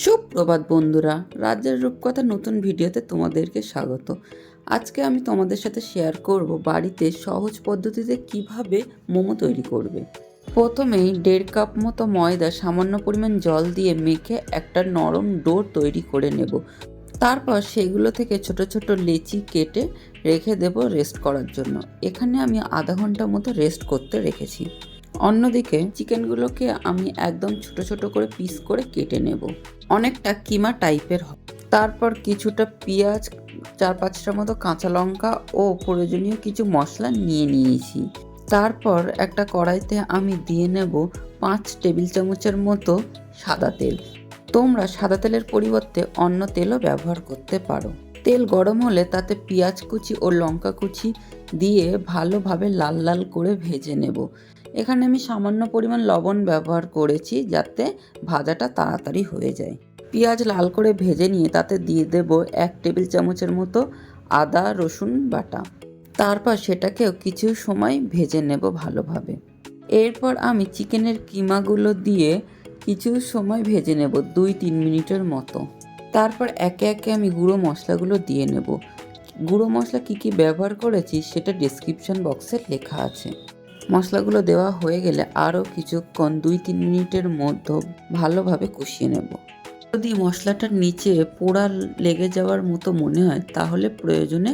সুপ্রভাত বন্ধুরা, রাজ্যের রূপকথা নতুন ভিডিওতে তোমাদেরকে স্বাগত। আজকে আমি তোমাদের সাথে শেয়ার করব বাড়িতে সহজ পদ্ধতিতে কিভাবে মোমো তৈরি করবে। প্রথমেই 1.5 কাপ মতো ময়দা সামান্য পরিমাণ জল দিয়ে মেখে একটা নরম ডো তৈরি করে নেব। তারপর সেগুলো থেকে ছোট ছোট লেচি কেটে রেখে দেব রেস্ট করার জন্য। এখানে আমি আধা ঘন্টা মতো রেস্ট করতে রেখেছি। অন্যদিকে চিকেনগুলোকে আমি একদম ছোট ছোট করে পিস করে কেটে নেব, অনেকটা কিমা টাইপের হবে। তারপর কিছুটা পেঁয়াজ, 4-5টা মতো কাঁচা লঙ্কা ও প্রয়োজনীয় কিছু মশলা নিয়েছি। তারপর একটা কড়াইতে আমি দিয়ে নেব 5 টেবিল চামচের মতো সাদা তেল। তোমরা সাদা তেলের পরিবর্তে অন্য তেলও ব্যবহার করতে পারো। তেল গরম হলে তাতে পেঁয়াজ কুচি ও লঙ্কা কুচি দিয়ে ভালোভাবে লাল লাল করে ভেজে নেব। এখানে আমি সামান্য পরিমাণ লবণ ব্যবহার করেছি যাতে ভাজাটা তাড়াতাড়ি হয়ে যায়। পেঁয়াজ লাল করে ভেজে নিয়ে তাতে দিয়ে দেব 1 টেবিল চামচের মতো আদা রসুন বাটা। তারপর সেটাকেও কিছু সময় ভেজে নেব ভালোভাবে। এরপর আমি চিকেনের কিমাগুলো দিয়ে কিছু সময় ভেজে নেব, 2-3 মিনিটের মতো। তারপর একে একে আমি গুঁড়ো মশলাগুলো দিয়ে নেব। গুঁড়ো মশলা কী কী ব্যবহার করেছি সেটা ডেসক্রিপশন বক্সে লেখা আছে। মশলাগুলো দেওয়া হয়ে গেলে আরও কিছুক্ষণ 2-3 মিনিটের মধ্যে ভালোভাবে কষিয়ে নেব। যদি মশলাটার নিচে পোড়া লেগে যাওয়ার মতো মনে হয় তাহলে প্রয়োজনে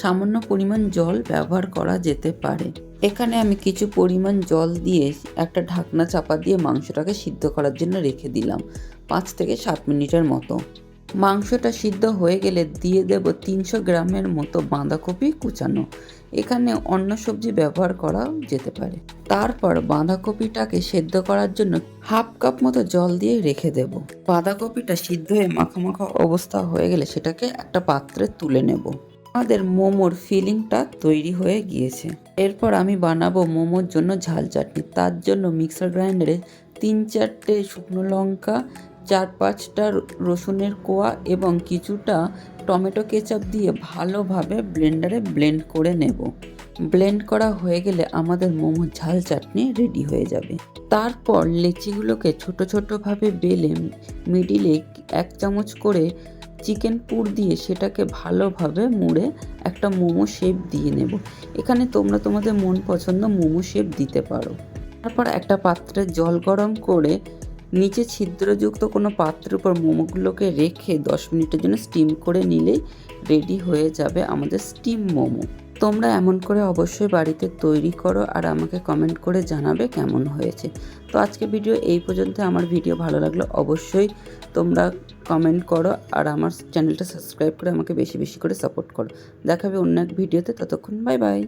সামান্য পরিমাণ জল ব্যবহার করা যেতে পারে। এখানে আমি কিছু পরিমাণ জল দিয়ে একটা ঢাকনা চাপা দিয়ে মাংসটাকে সিদ্ধ করার জন্য রেখে দিলাম 5 থেকে 7 মিনিটের মতো। মাংসটা সিদ্ধ হয়ে গেলে দিয়ে দেব 300 গ্রামের মতো বাঁধাকপি কুচানো। এখানে অন্য সবজি ব্যবহার করা যেতে পারে। তারপর বাঁধাকপিটাকে সেদ্ধ করার জন্য 1/2 কাপ মতো জল দিয়ে রেখে দেব। বাঁধাকপিটা সিদ্ধ হয়ে মাখা অবস্থা হয়ে গেলে সেটাকে একটা পাত্রে তুলে নেব। আমাদের মোমোর ফিলিংটা তৈরি হয়ে গিয়েছে। এরপর আমি বানাবো মোমোর জন্য ঝাল চাটনি। তার জন্য মিক্সার গ্রাইন্ডারে 3-4টে শুকনো লঙ্কা, 4-5টা রসুনের কোয়া এবং কিছুটা টমেটো কেচাপ দিয়ে ভালোভাবে ব্লেন্ডারে ব্লেন্ড করে নেব। ব্লেন্ড করা হয়ে গেলে আমাদের মোমোর ঝাল চাটনি রেডি হয়ে যাবে। তারপর লেচিগুলোকে ছোট ছোটোভাবে বেলে মিডিলে 1 চামচ করে চিকেন পুর দিয়ে সেটাকে ভালোভাবে মুড়ে একটা মোমো শেপ দিয়ে নেব। এখানে তোমরা তোমাদের মন পছন্দ মোমো শেপ দিতে পারো। তারপর একটা পাত্রে জল গরম করে নিচে ছিদ্রযুক্ত কোনো পাত্রের উপর মোমোগুলোকে রেখে 10 মিনিটের জন্য স্টিম করে নিলেই রেডি হয়ে যাবে আমাদের স্টিম মোমো। তোমরা এমন করে অবশ্যই বাড়িতে তৈরি করো আর আমাকে কমেন্ট করে জানাবে কেমন হয়েছে। তো আজকে ভিডিও এই পর্যন্ত। আমার ভিডিও ভালো লাগলে অবশ্যই তোমরা কমেন্ট করো আর আমার চ্যানেলটা সাবস্ক্রাইব করে আমাকে বেশি বেশি করে সাপোর্ট করো। দেখাবে অন্য এক ভিডিওতে, ততক্ষণ বাই বাই।